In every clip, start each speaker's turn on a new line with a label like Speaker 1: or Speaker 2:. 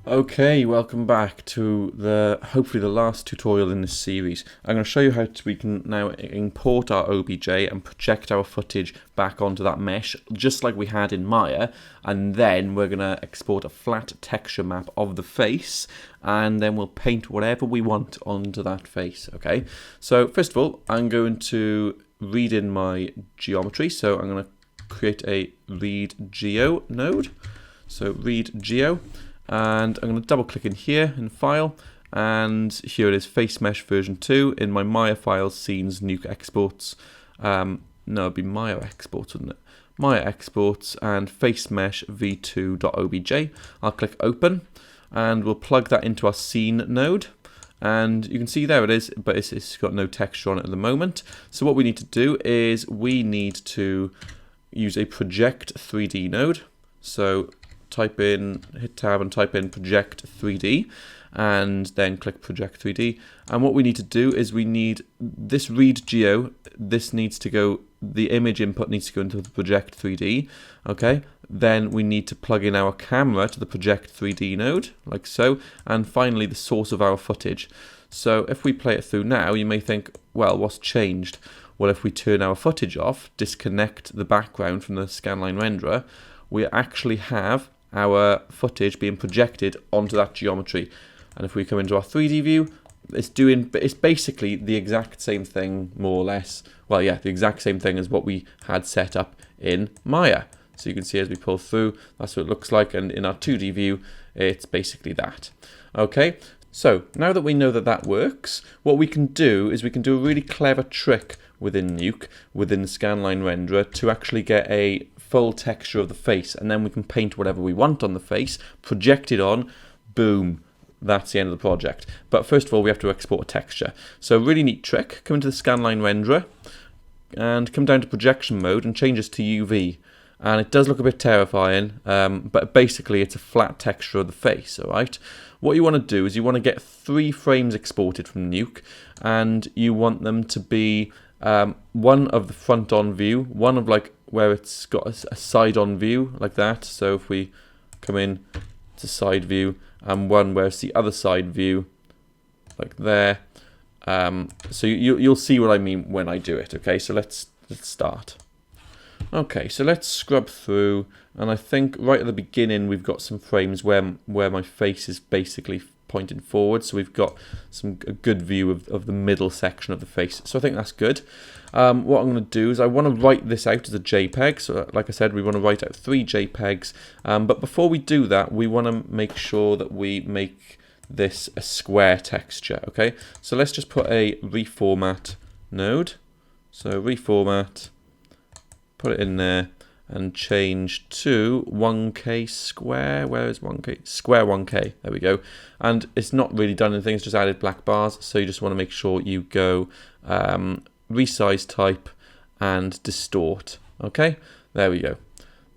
Speaker 1: Okay, welcome back to hopefully the last tutorial in this series. I'm going to show you how we can now import our OBJ and project our footage back onto that mesh, just like we had in Maya, and then we're going to export a flat texture map of the face, and then we'll paint whatever we want onto that face, okay? So first of all, I'm going to read in my geometry, so I'm going to create a read geo node. So read geo. And I'm going to double click in here in file, and here it is, face mesh version 2 in my Maya files, scenes, Nuke exports. No, it'd be Maya exports, wouldn't it? Maya exports and face mesh v2.obj. I'll click open, and we'll plug that into our scene node. And you can see there it is, but it's got no texture on it at the moment. So what we need to do is we need to use a project 3D node. So hit tab and type in project 3D, and then click project 3D. And what we need to do is we need this read geo, the image input needs to go into the project 3D, okay? Then we need to plug in our camera to the project 3D node, like so, and finally the source of our footage. So if we play it through now, you may think, well, what's changed? Well, if we turn our footage off, disconnect the background from the scanline renderer, we actually have our footage being projected onto that geometry. And if we come into our 3D view, it's basically the exact same thing, more or less. Well, yeah, the exact same thing as what we had set up in Maya. So you can see as we pull through, that's what it looks like. And in our 2D view, it's basically that. Okay, so now that we know that that works, what we can do is we can do a really clever trick within Nuke, within the scanline renderer, to actually get a full texture of the face, and then we can paint whatever we want on the face, project it on, boom, that's the end of the project. But first of all, we have to export a texture. So really neat trick, come into the scanline renderer and come down to projection mode and change this to UV. And it does look a bit terrifying, but basically it's a flat texture of the face, alright? What you want to do is you want to get 3 frames exported from Nuke, and you want them to be one of the front-on view, one of like where it's got a side-on view like that. So if we come in to side view, and one where it's the other side view like there. So you'll see what I mean when I do it. Okay, so let's start. Okay, so let's scrub through, and I think right at the beginning we've got some frames where my face is basically pointing forward, so we've got a good view of the middle section of the face, so I think that's good. What I'm going to do is I want to write this out as a JPEG, so like I said, we want to write out 3 JPEGs, but before we do that, we want to make sure that we make this a square texture, okay? So let's just put a reformat node, so reformat, put it in there, and change to 1K square. Where is 1K? Square 1K. There we go. And it's not really done anything. It's just added black bars. So you just want to make sure you go resize type and distort. Okay. There we go.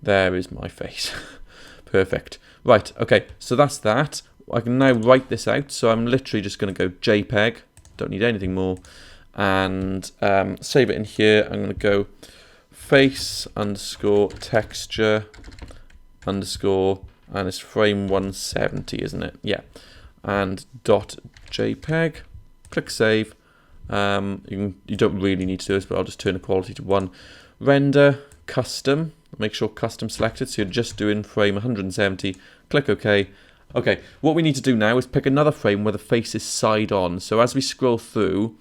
Speaker 1: There is my face. Perfect. Right. Okay. So that's that. I can now write this out. So I'm literally just going to go JPEG. Don't need anything more. And save it in here. I'm going to go face underscore texture underscore, and it's frame 170, isn't it? Yeah. And dot JPEG. Click save. You don't really need to do this, but I'll just turn the quality to 1. Render custom. Make sure custom selected. So you're just doing frame 170. Click OK. Okay. What we need to do now is pick another frame where the face is side on. So as we scroll through,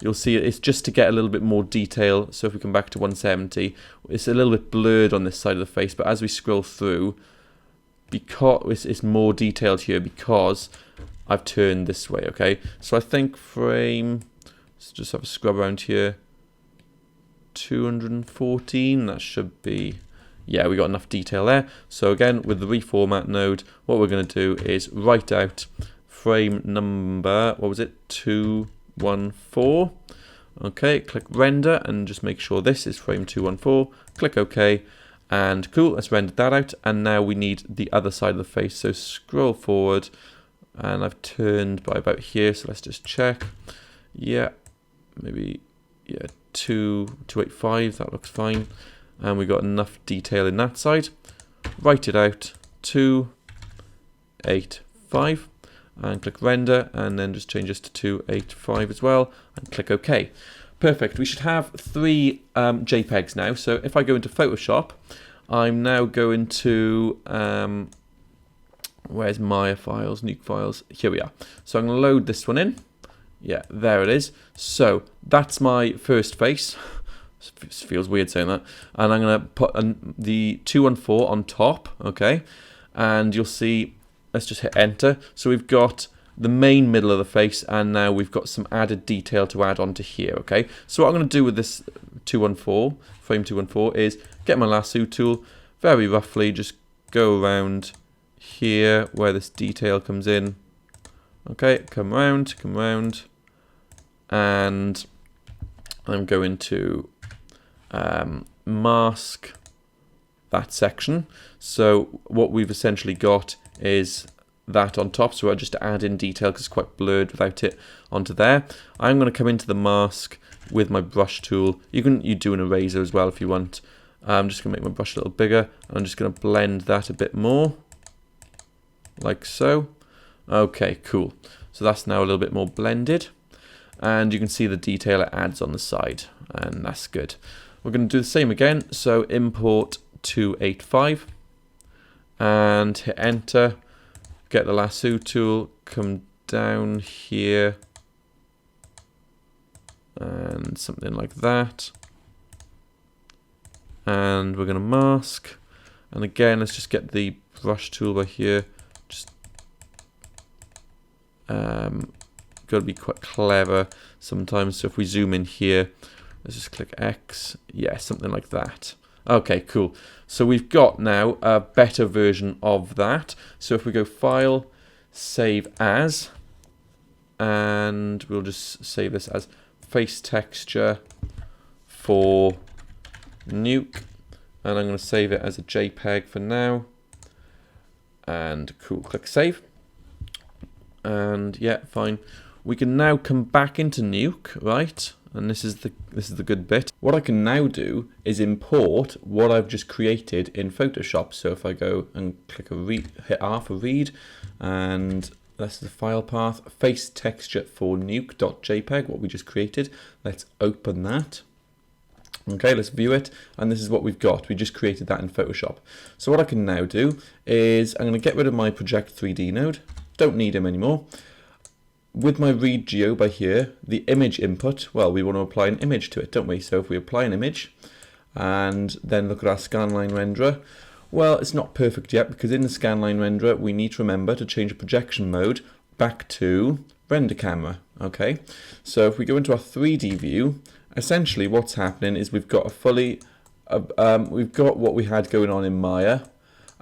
Speaker 1: you'll see it's just to get a little bit more detail. So if we come back to 170, it's a little bit blurred on this side of the face, but as we scroll through, because it's more detailed here because I've turned this way, okay? So I think frame, let's just have a scrub around here, 214, that should be, yeah, we got enough detail there. So again, with the reformat node, what we're going to do is write out frame number, what was it, 214. Okay, click render and just make sure this is frame 214. Click OK, and cool, let's render that out. And now we need the other side of the face. So scroll forward, and I've turned by about here. So let's just check. Yeah, maybe 285. That looks fine. And we got enough detail in that side. Write it out. 285. 285 and click render, and then just change this to 285 as well and click OK. Perfect. We should have 3 JPEGs now. So if I go into Photoshop, I'm now going to where's Maya files, Nuke files? Here we are. So I'm going to load this one in. Yeah, there it is. So that's my first face. It feels weird saying that. And I'm going to put the 214 on top, okay? And you'll see, let's just hit enter. So we've got the main middle of the face, and now we've got some added detail to add onto here, okay? So what I'm going to do with this 214, frame 214, is get my lasso tool, very roughly just go around here where this detail comes in. Okay, come round, and I'm going to mask that section. So what we've essentially got is that on top, so I just add in detail because it's quite blurred without it onto there. I'm going to come into the mask with my brush tool. You do an eraser as well if you want. I'm just going to make my brush a little bigger, and I'm just going to blend that a bit more, like so. Okay, cool. So that's now a little bit more blended, and you can see the detail it adds on the side, and that's good. We're going to do the same again, so import 285 and hit enter, get the lasso tool, come down here and something like that, and we're going to mask, and again let's just get the brush tool by here. Just got to be quite clever sometimes, so if we zoom in here, let's just click X, yeah, something like that. Okay, cool. So we've got now a better version of that. So if we go File, Save As, and we'll just save this as Face Texture for Nuke, and I'm going to save it as a JPEG for now. And cool, click Save. And yeah, fine. We can now come back into Nuke, right? And this is the good bit. What I can now do is import what I've just created in Photoshop. So if I go and click hit R for read, and that's the file path, face texture for nuke.jpg, what we just created. Let's open that. Okay, let's view it, and this is what we've got. We just created that in Photoshop. So what I can now do is I'm going to get rid of my project 3D node. Don't need him anymore. With my read geo by here, the image input, well, we want to apply an image to it, don't we? So if we apply an image and then look at our scanline renderer, well, it's not perfect yet, because in the scanline renderer we need to remember to change the projection mode back to render camera. Okay, so if we go into our 3D view, essentially what's happening is we've got we've got what we had going on in Maya.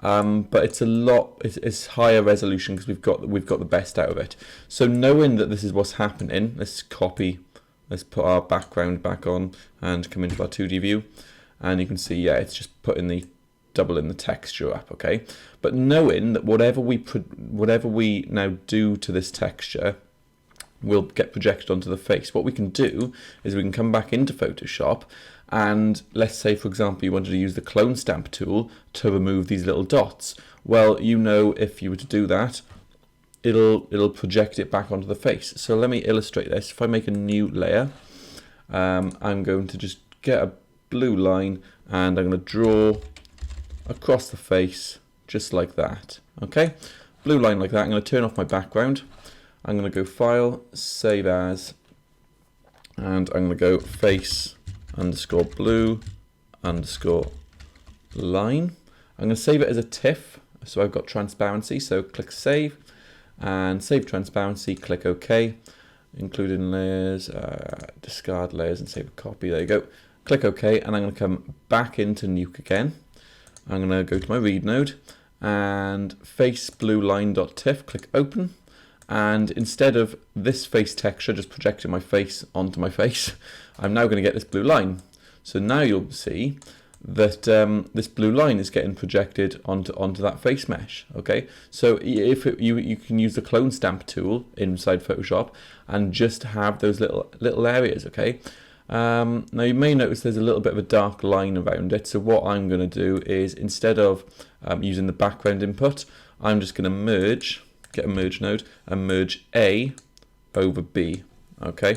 Speaker 1: But it's higher resolution because we've got the best out of it. So knowing that this is what's happening, let's put our background back on and come into our 2D view, and you can see, yeah, it's just doubling the texture up, okay? But knowing that whatever we now do to this texture will get projected onto the face, what we can do is we can come back into Photoshop, and let's say, for example, you wanted to use the clone stamp tool to remove these little dots. Well, if you were to do that, it'll project it back onto the face. So let me illustrate this. If I make a new layer, I'm going to just get a blue line, and I'm going to draw across the face just like that. Okay, blue line like that. I'm going to turn off my background. I'm going to go File, Save As, and I'm going to go Face _ blue _ line. I'm going to save it as a TIFF, so I've got transparency, so click Save, and save transparency, click OK, including layers, discard layers and save a copy, there you go. Click OK, and I'm going to come back into Nuke again. I'm going to go to my read node, and face blue line.tiff, click Open. And instead of this face texture just projecting my face onto my face, I'm now going to get this blue line. So now you'll see that this blue line is getting projected onto that face mesh. Okay, so you can use the clone stamp tool inside Photoshop and just have those little areas. Okay, now you may notice there's a little bit of a dark line around it. So what I'm going to do is, instead of using the background input, I'm just going to merge get a merge node, and merge A over B, okay?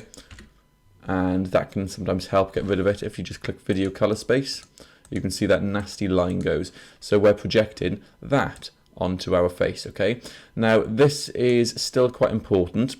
Speaker 1: And that can sometimes help get rid of it. If you just click video color space, you can see that nasty line goes. So we're projecting that onto our face, okay? Now this is still quite important,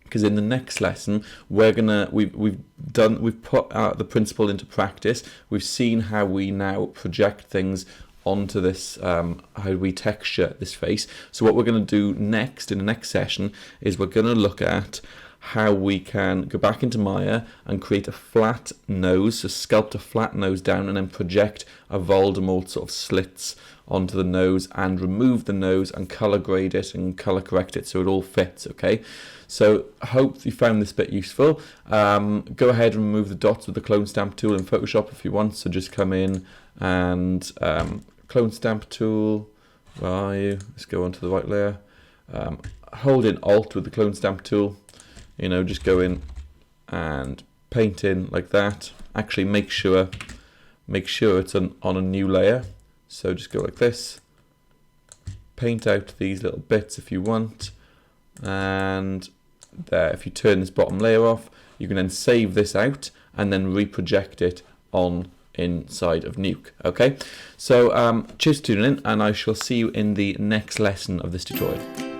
Speaker 1: because in the next lesson we've put the principle into practice. We've seen how we now project things onto this, how we texture this face. So what we're going to do next in the next session is we're going to look at how we can go back into Maya and create a flat nose, so sculpt a flat nose down and then project a Voldemort sort of slits onto the nose and remove the nose and color grade it and color correct it so it all fits, okay? So I hope you found this bit useful. Go ahead and remove the dots with the clone stamp tool in Photoshop if you want, so just come in and clone stamp tool, where are you? Let's go onto the right layer. Hold in Alt with the clone stamp tool. You know, just go in and paint in like that. Actually, make sure it's on a new layer. So just go like this. Paint out these little bits if you want. And there, if you turn this bottom layer off, you can then save this out and then reproject it on inside of Nuke. Okay, so cheers for tuning in, and I shall see you in the next lesson of this tutorial.